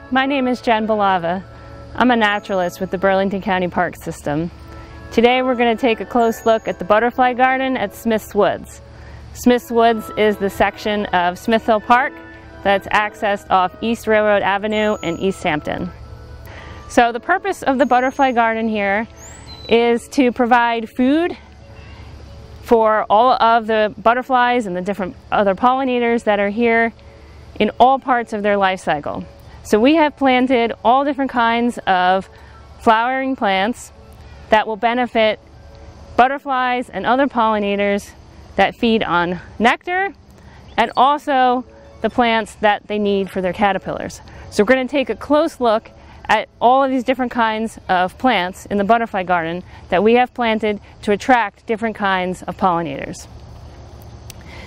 My name is Jen Bulava. I'm a naturalist with the Burlington County Park System. Today we're going to take a close look at the butterfly garden at Smith's Woods. Smith's Woods is the section of Smithville Park that's accessed off East Railroad Avenue in East Hampton. So the purpose of the butterfly garden here is to provide food for all of the butterflies and the different other pollinators that are here in all parts of their life cycle. So we have planted all different kinds of flowering plants that will benefit butterflies and other pollinators that feed on nectar and also the plants that they need for their caterpillars. So we're going to take a close look at all of these different kinds of plants in the butterfly garden that we have planted to attract different kinds of pollinators.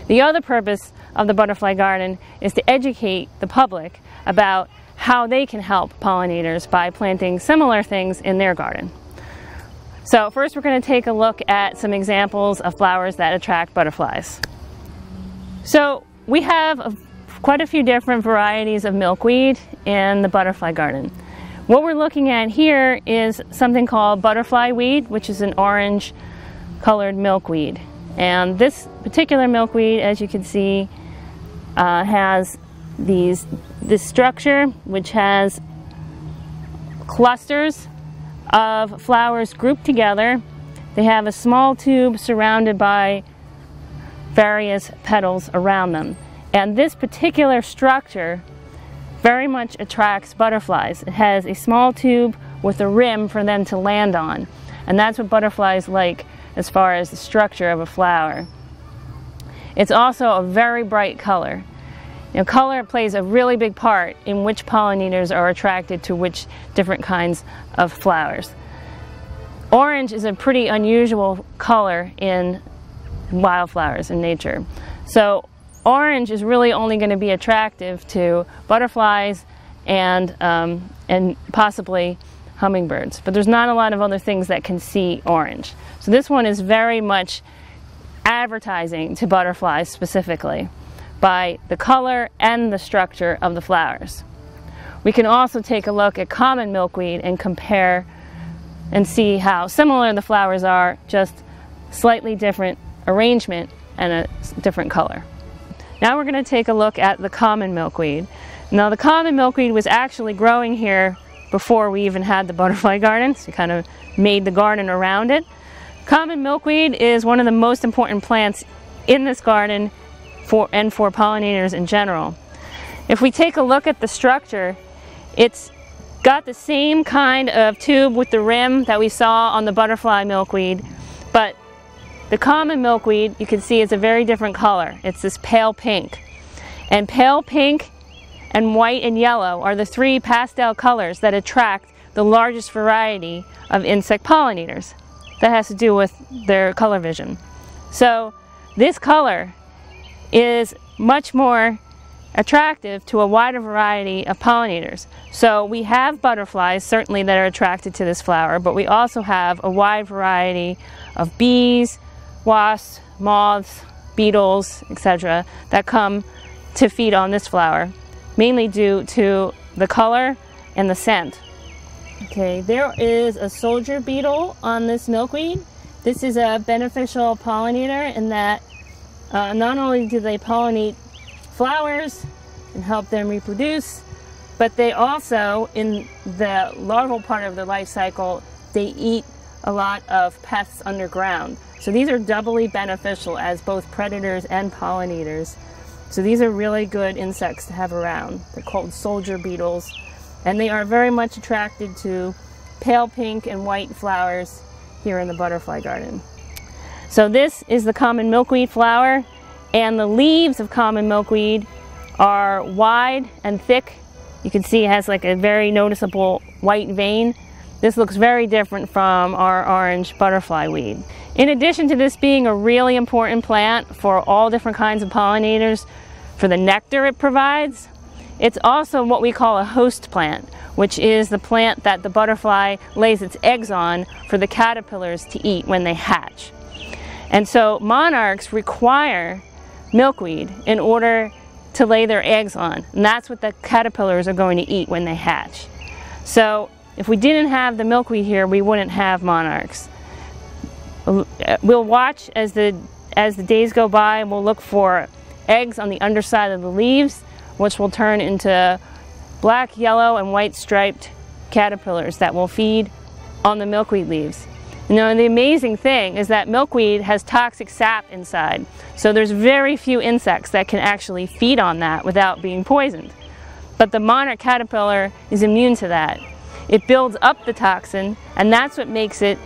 The other purpose of the butterfly garden is to educate the public about how they can help pollinators by planting similar things in their garden. So first we're going to take a look at some examples of flowers that attract butterflies. So we have quite a few different varieties of milkweed in the butterfly garden. What we're looking at here is something called butterfly weed, which is an orange colored milkweed. And this particular milkweed, as you can see, has this structure which has clusters of flowers grouped together. They have a small tube surrounded by various petals around them. And this particular structure very much attracts butterflies. It has a small tube with a rim for them to land on. And that's what butterflies like as far as the structure of a flower. It's also a very bright color. You know, color plays a really big part in which pollinators are attracted to which different kinds of flowers. Orange is a pretty unusual color in wildflowers in nature. So orange is really only going to be attractive to butterflies and possibly hummingbirds. But there's not a lot of other things that can see orange. So this one is very much advertising to butterflies specifically by the color and the structure of the flowers. We can also take a look at common milkweed and compare and see how similar the flowers are, just slightly different arrangement and a different color. Now we're going to take a look at the common milkweed. Now the common milkweed was actually growing here before we even had the butterfly garden, so we kind of made the garden around it. Common milkweed is one of the most important plants in this garden for pollinators in general. If we take a look at the structure, it's got the same kind of tube with the rim that we saw on the butterfly milkweed, but the common milkweed, you can see, is a very different color. It's this pale pink. And pale pink and white and yellow are the three pastel colors that attract the largest variety of insect pollinators. That has to do with their color vision. So this color is much more attractive to a wider variety of pollinators. So we have butterflies certainly that are attracted to this flower, but we also have a wide variety of bees, wasps, moths, beetles, etc. that come to feed on this flower, mainly due to the color and the scent. Okay, there is a soldier beetle on this milkweed. This is a beneficial pollinator in that not only do they pollinate flowers and help them reproduce, but they also, in the larval part of their life cycle, they eat a lot of pests underground. So these are doubly beneficial as both predators and pollinators. So these are really good insects to have around. They're called soldier beetles, and they are very much attracted to pale pink and white flowers here in the butterfly garden. So this is the common milkweed flower, and the leaves of common milkweed are wide and thick. You can see it has like a very noticeable white vein. This looks very different from our orange butterfly weed. In addition to this being a really important plant for all different kinds of pollinators, for the nectar it provides, it's also what we call a host plant, which is the plant that the butterfly lays its eggs on for the caterpillars to eat when they hatch. And so monarchs require milkweed in order to lay their eggs on, and that's what the caterpillars are going to eat when they hatch. So if we didn't have the milkweed here, we wouldn't have monarchs. We'll watch as the days go by, and we'll look for eggs on the underside of the leaves, which will turn into black, yellow, and white striped caterpillars that will feed on the milkweed leaves. You know, the amazing thing is that milkweed has toxic sap inside, so there's very few insects that can actually feed on that without being poisoned. But the monarch caterpillar is immune to that. It builds up the toxin, and that's what makes it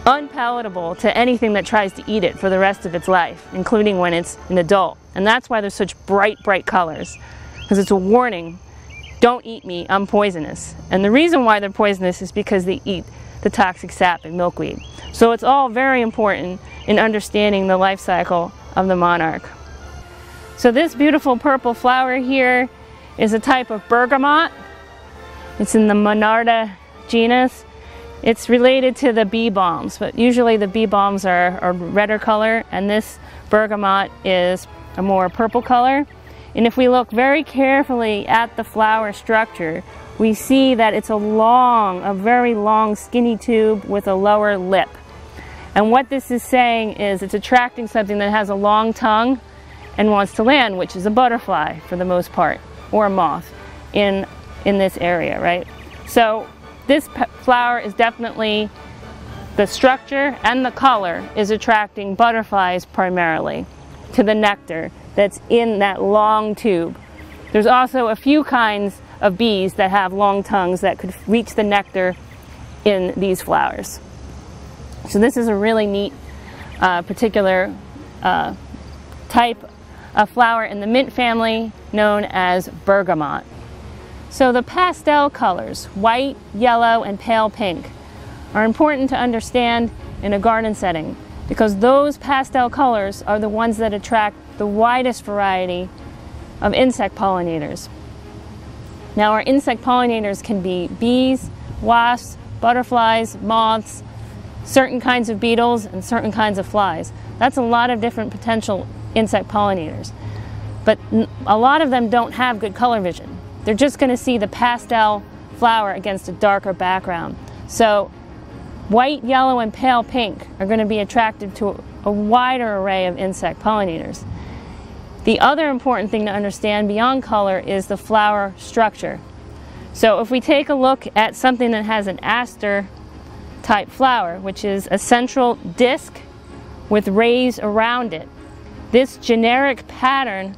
unpalatable to anything that tries to eat it for the rest of its life, including when it's an adult. And that's why there's such bright, bright colors, because it's a warning, don't eat me, I'm poisonous. And the reason why they're poisonous is because they eat the toxic sap in milkweed. So it's all very important in understanding the life cycle of the monarch. So this beautiful purple flower here is a type of bergamot. It's in the Monarda genus. It's related to the bee balms, but usually the bee balms are a redder color, and this bergamot is a more purple color. And if we look very carefully at the flower structure, we see that it's a very long skinny tube with a lower lip. And what this is saying is it's attracting something that has a long tongue and wants to land, which is a butterfly for the most part, or a moth in this area, right? So this flower is definitely, the structure and the color is attracting butterflies primarily to the nectar that's in that long tube. There's also a few kinds of bees that have long tongues that could reach the nectar in these flowers. So this is a really neat particular type of flower in the mint family known as bergamot. So the pastel colors, white, yellow, and pale pink, are important to understand in a garden setting because those pastel colors are the ones that attract the widest variety of insect pollinators. Now our insect pollinators can be bees, wasps, butterflies, moths, certain kinds of beetles, and certain kinds of flies. That's a lot of different potential insect pollinators. But a lot of them don't have good color vision. They're just going to see the pastel flower against a darker background. So white, yellow, and pale pink are going to be attractive to a wider array of insect pollinators. The other important thing to understand beyond color is the flower structure. So if we take a look at something that has an aster type flower, which is a central disc with rays around it, this generic pattern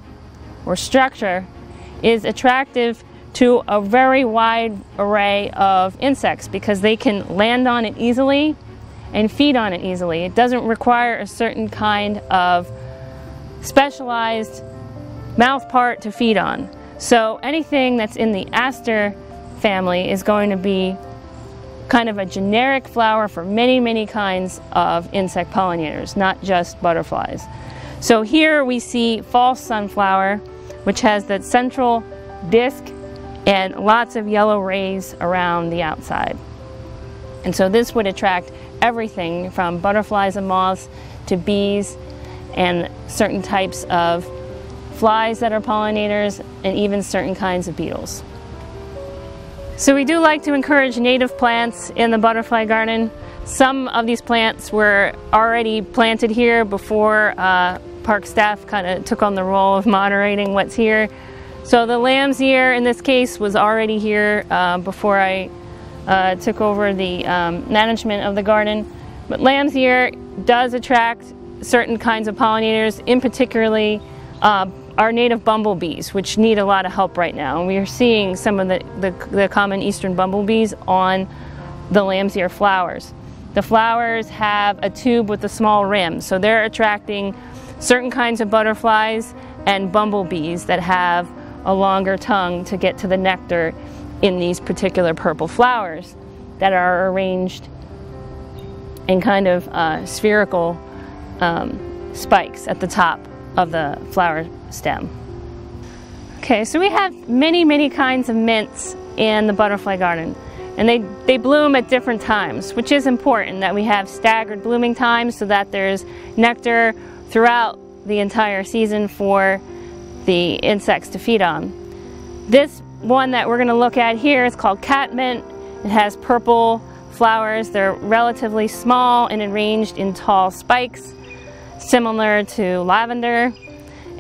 or structure is attractive to a very wide array of insects because they can land on it easily and feed on it easily. It doesn't require a certain kind of specialized mouth part to feed on. So anything that's in the aster family is going to be kind of a generic flower for many, many kinds of insect pollinators, not just butterflies. So here we see false sunflower, which has that central disc and lots of yellow rays around the outside. And so this would attract everything from butterflies and moths to bees and certain types of flies that are pollinators and even certain kinds of beetles. So we do like to encourage native plants in the butterfly garden. Some of these plants were already planted here before park staff kind of took on the role of moderating what's here. So the lamb's ear in this case was already here before I took over the management of the garden. But lamb's ear does attract certain kinds of pollinators, in particularly our native bumblebees, which need a lot of help right now. And we are seeing some of the common eastern bumblebees on the lamb's ear flowers. The flowers have a tube with a small rim, so they're attracting certain kinds of butterflies and bumblebees that have a longer tongue to get to the nectar in these particular purple flowers that are arranged in kind of spherical spikes at the top of the flower stem. Okay, so we have many, many kinds of mints in the butterfly garden, and they bloom at different times, which is important that we have staggered blooming times so that there's nectar throughout the entire season for the insects to feed on. This one that we're going to look at here is called Catmint. It has purple flowers. They're relatively small and arranged in tall spikes, similar to lavender.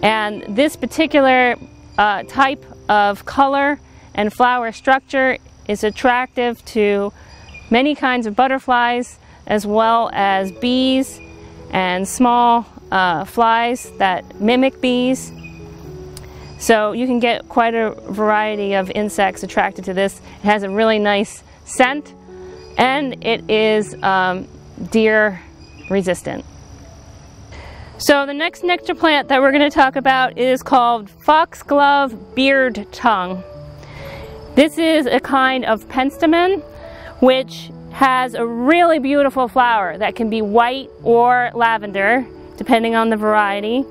And this particular type of color and flower structure is attractive to many kinds of butterflies, as well as bees and small flies that mimic bees. So you can get quite a variety of insects attracted to this. It has a really nice scent, and it is deer resistant. So the next nectar plant that we're going to talk about is called Foxglove beard tongue. This is a kind of penstemon which has a really beautiful flower that can be white or lavender depending on the variety.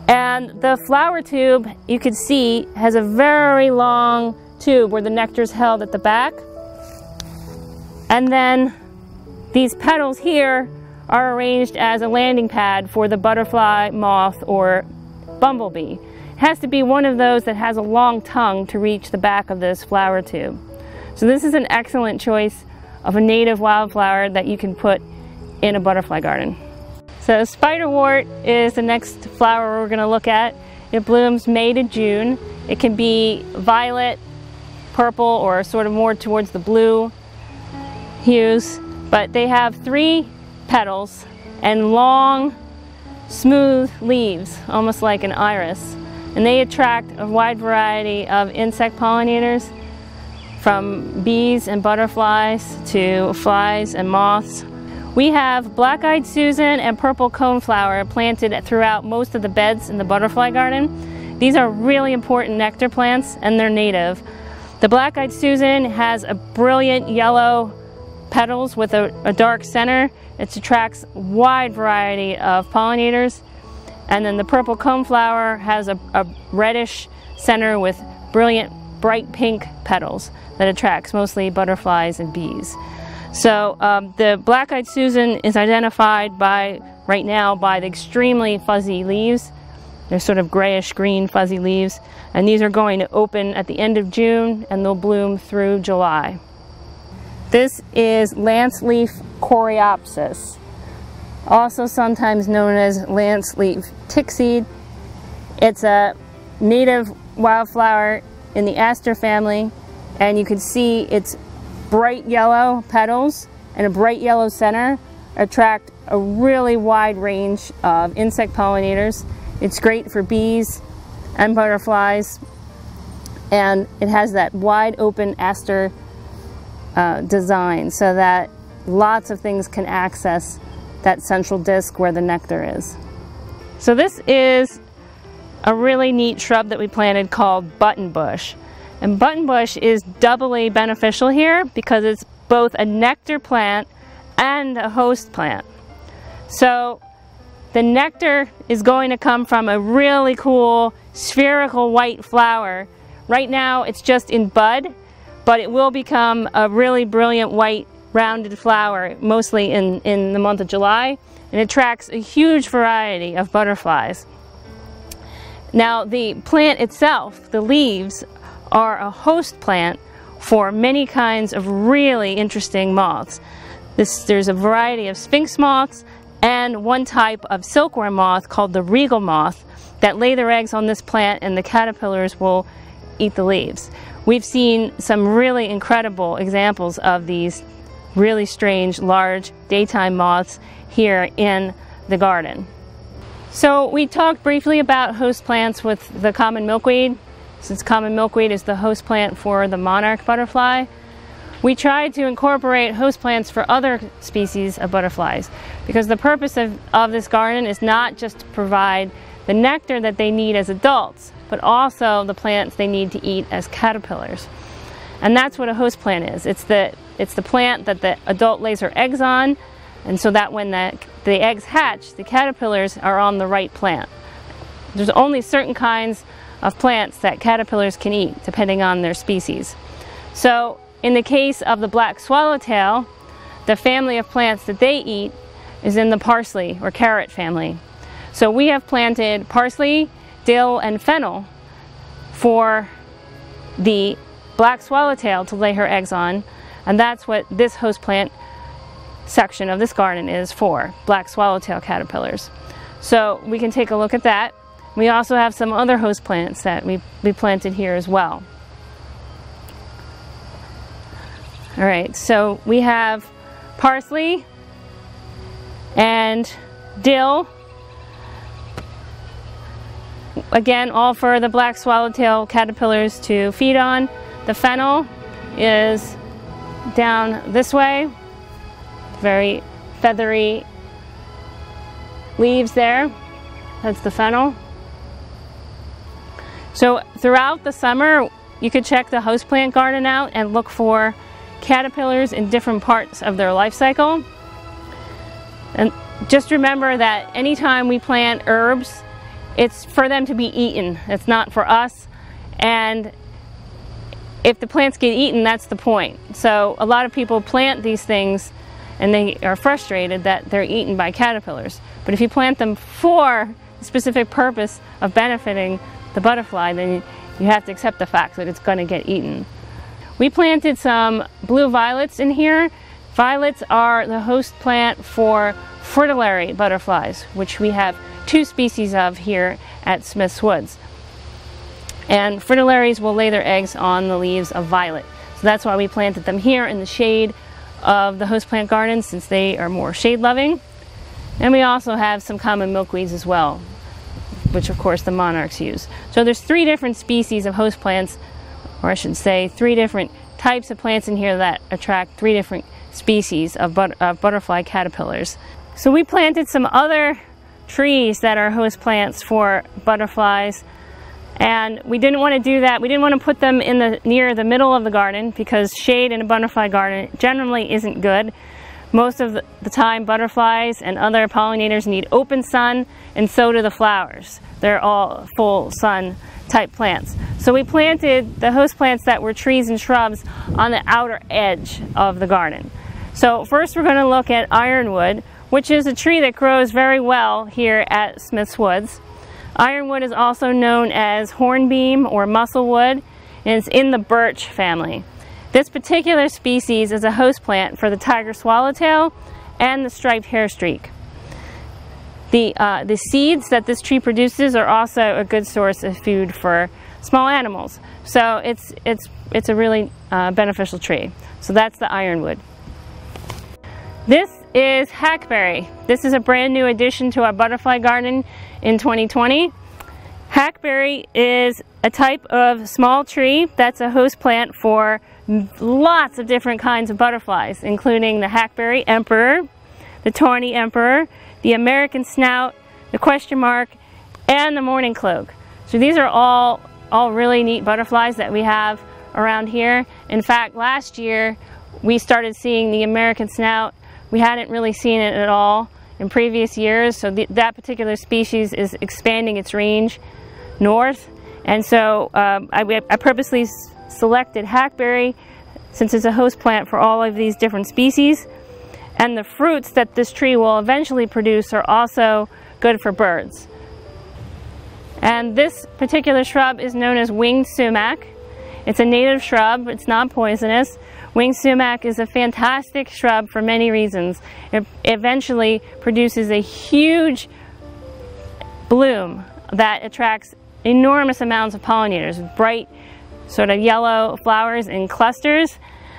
And the flower tube, you can see, has a very long tube where the nectar is held at the back. And then these petals here are arranged as a landing pad for the butterfly, moth, or bumblebee. It has to be one of those that has a long tongue to reach the back of this flower tube. So this is an excellent choice of a native wildflower that you can put in a butterfly garden. So Spiderwort is the next flower we're going to look at. It blooms May to June. It can be violet, purple, or sort of more towards the blue hues. But they have 3 petals and long, smooth leaves, almost like an iris. And they attract a wide variety of insect pollinators, from bees and butterflies to flies and moths. We have black-eyed Susan and purple coneflower planted throughout most of the beds in the butterfly garden. These are really important nectar plants, and they're native. The black-eyed Susan has a brilliant yellow petals with a dark center. It attracts a wide variety of pollinators. And then the purple coneflower has a reddish center with brilliant bright pink petals that attracts mostly butterflies and bees. So the black-eyed Susan is identified right now by the extremely fuzzy leaves. They're sort of grayish green fuzzy leaves, and these are going to open at the end of June and they'll bloom through July. This is lance-leaf Coreopsis, also sometimes known as lance-leaf tickseed. It's a native wildflower in the aster family, and you can see its bright yellow petals and a bright yellow center attract a really wide range of insect pollinators. It's great for bees and butterflies, and it has that wide open aster design so that lots of things can access that central disc where the nectar is. So this is a really neat shrub that we planted called buttonbush. And buttonbush is doubly beneficial here because it's both a nectar plant and a host plant. So the nectar is going to come from a really cool spherical white flower. Right now it's just in bud, but it will become a really brilliant white rounded flower, mostly in the month of July, and attracts a huge variety of butterflies. Now the plant itself, the leaves, are a host plant for many kinds of really interesting moths. There's a variety of sphinx moths and one type of silkworm moth called the regal moth that lay their eggs on this plant, and the caterpillars will eat the leaves. We've seen some really incredible examples of these really strange large daytime moths here in the garden. So we talked briefly about host plants with the common milkweed. Since common milkweed is the host plant for the monarch butterfly, we tried to incorporate host plants for other species of butterflies, because the purpose of this garden is not just to provide the nectar that they need as adults, but also the plants they need to eat as caterpillars. And that's what a host plant is. It's the plant that the adult lays her eggs on, and so that when the eggs hatch, the caterpillars are on the right plant. There's only certain kinds of plants that caterpillars can eat, depending on their species. So in the case of the black swallowtail, the family of plants that they eat is in the parsley or carrot family. So we have planted parsley dill and fennel for the black swallowtail to lay her eggs on, and that's what this host plant section of this garden is for, black swallowtail caterpillars. So we can take a look at that. We also have some other host plants that we planted here as well. All right, so we have parsley and dill, again all for the black swallowtail caterpillars to feed on. The fennel is down this way, very feathery leaves there. That's the fennel. So throughout the summer you could check the host plant garden out and look for caterpillars in different parts of their life cycle. And just remember that anytime we plant herbs, it's for them to be eaten. It's not for us. And if the plants get eaten, that's the point. So a lot of people plant these things and they are frustrated that they're eaten by caterpillars. But if you plant them for the specific purpose of benefiting the butterfly, then you have to accept the fact that it's going to get eaten. We planted some blue violets in here. Violets are the host plant for fritillary butterflies, which we have 2 species of here at Smith's Woods. And fritillaries will lay their eggs on the leaves of violet. So that's why we planted them here in the shade of the host plant garden, since they are more shade loving. And we also have some common milkweeds as well, which of course the monarchs use. So there's 3 different species of host plants, or I should say 3 different types of plants in here that attract 3 different species of butterfly caterpillars. So we planted some other trees that are host plants for butterflies, and we didn't want to do that. We didn't want to put them in near the middle of the garden, because shade in a butterfly garden generally isn't good. Most of the time butterflies and other pollinators need open sun, and so do the flowers. They're all full sun type plants. So we planted the host plants that were trees and shrubs on the outer edge of the garden. So first we're going to look at Ironwood, which is a tree that grows very well here at Smith's Woods. Ironwood is also known as hornbeam or musclewood, and it's in the birch family. This particular species is a host plant for the tiger swallowtail and the striped hairstreak. The seeds that this tree produces are also a good source of food for small animals. So it's a really beneficial tree. So that's the Ironwood. This is Hackberry. This is a brand new addition to our butterfly garden in 2020. Hackberry is a type of small tree that's a host plant for lots of different kinds of butterflies, including the Hackberry Emperor, the Tawny Emperor, the American Snout, the Question Mark, and the Morning Cloak. So these are all really neat butterflies that we have around here. In fact, last year we started seeing the American Snout. We hadn't really seen it at all in previous years, so that particular species is expanding its range north. And so I purposely selected Hackberry since it's a host plant for all of these different species. And the fruits that this tree will eventually produce are also good for birds. And this particular shrub is known as winged sumac. It's a native shrub, it's not poisonous. Winged sumac is a fantastic shrub for many reasons. It eventually produces a huge bloom that attracts enormous amounts of pollinators, bright sort of yellow flowers in clusters.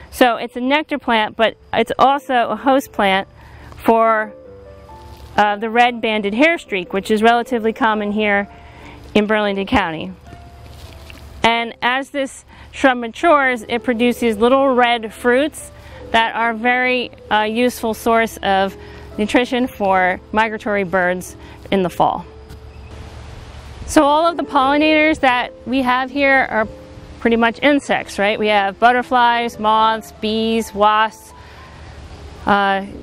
So it's a nectar plant, but it's also a host plant for the red-banded hairstreak, which is relatively common here in Burlington County. And as this shrub matures, it produces little red fruits that are a very useful source of nutrition for migratory birds in the fall. So all of the pollinators that we have here are pretty much insects, right? We have butterflies, moths, bees, wasps,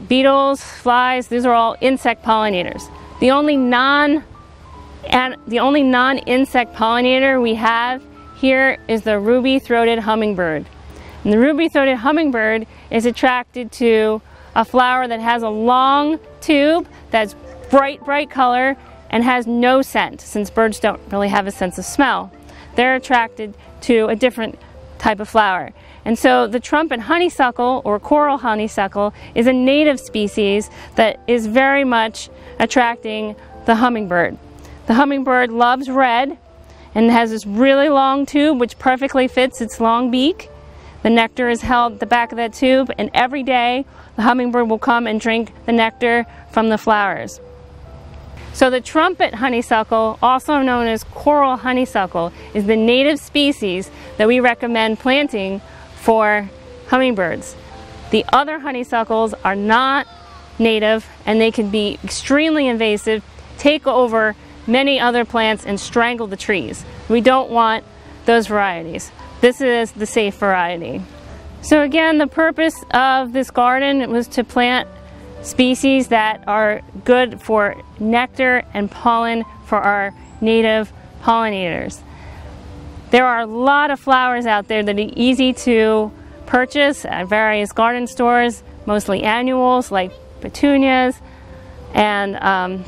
beetles, flies. These are all insect pollinators. The only non-insect pollinator we have here is the ruby-throated hummingbird. And the ruby-throated hummingbird is attracted to a flower that has a long tube that's bright color and has no scent, since birds don't really have a sense of smell. They're attracted to a different type of flower. And so the trumpet honeysuckle, or coral honeysuckle, is a native species that is very much attracting the hummingbird. The hummingbird loves red and has this really long tube which perfectly fits its long beak. The nectar is held at the back of that tube, and every day the hummingbird will come and drink the nectar from the flowers. So the trumpet honeysuckle, also known as coral honeysuckle, is the native species that we recommend planting for hummingbirds. The other honeysuckles are not native, and they can be extremely invasive, take over many other plants and strangle the trees. We don't want those varieties. This is the safe variety. So again, the purpose of this garden was to plant species that are good for nectar and pollen for our native pollinators. There are a lot of flowers out there that are easy to purchase at various garden stores, mostly annuals like petunias, and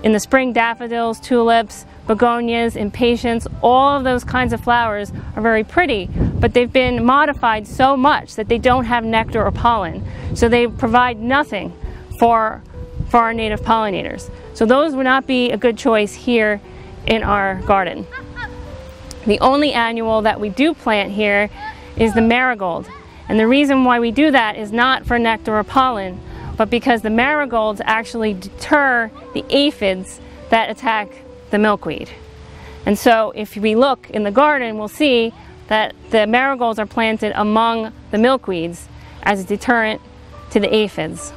in the spring daffodils, tulips, begonias, impatiens. All of those kinds of flowers are very pretty, but they've been modified so much that they don't have nectar or pollen, so they provide nothing for our native pollinators. So those would not be a good choice here in our garden. The only annual that we do plant here is the marigold, and the reason why we do that is not for nectar or pollen, but because the marigolds actually deter the aphids that attack the milkweed. And so if we look in the garden, we'll see that the marigolds are planted among the milkweeds as a deterrent to the aphids.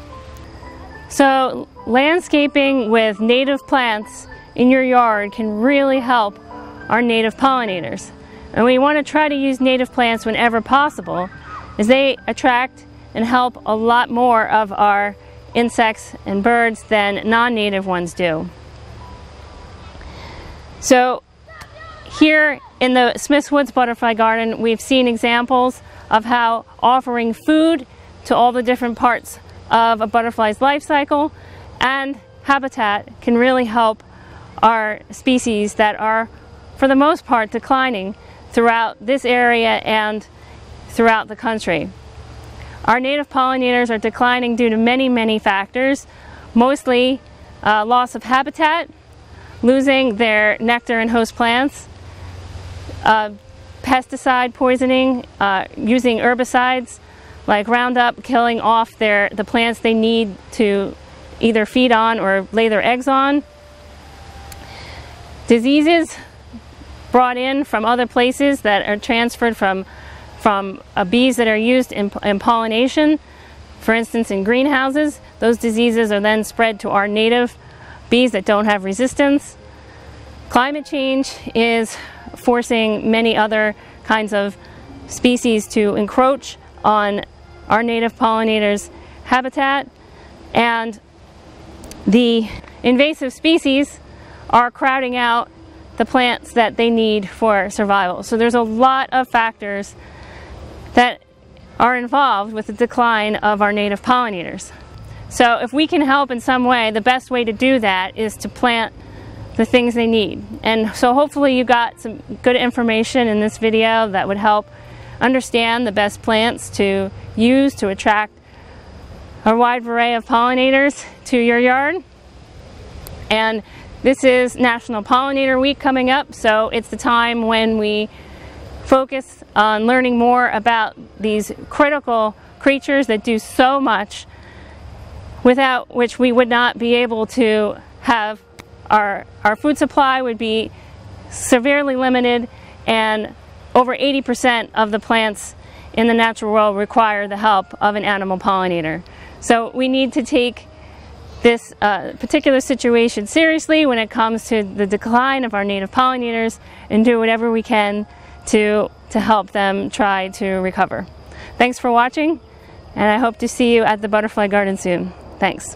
So landscaping with native plants in your yard can really help our native pollinators. And we want to try to use native plants whenever possible, as they attract and help a lot more of our insects and birds than non-native ones do. So here in the Smith's Woods Butterfly Garden, we've seen examples of how offering food to all the different parts of a butterfly's life cycle and habitat can really help our species that are, for the most part, declining throughout this area and throughout the country. Our native pollinators are declining due to many, many factors, mostly loss of habitat, losing their nectar and host plants, pesticide poisoning, using herbicides like Roundup, killing off the plants they need to either feed on or lay their eggs on. Diseases brought in from other places that are transferred from bees that are used in pollination. For instance, in greenhouses, those diseases are then spread to our native bees that don't have resistance. Climate change is forcing many other kinds of species to encroach on our native pollinators' habitat, and the invasive species are crowding out the plants that they need for survival. So there's a lot of factors that are involved with the decline of our native pollinators. So if we can help in some way, the best way to do that is to plant the things they need. And so hopefully you got some good information in this video that would help understand the best plants to use to attract a wide array of pollinators to your yard. And this is National Pollinator Week coming up, so it's the time when we focus on learning more about these critical creatures that do so much, without which we would not be able to have our food supply would be severely limited, and over 80% of the plants in the natural world require the help of an animal pollinator. So we need to take this particular situation seriously when it comes to the decline of our native pollinators, and do whatever we can to help them try to recover. Thanks for watching, and I hope to see you at the Butterfly Garden soon. Thanks.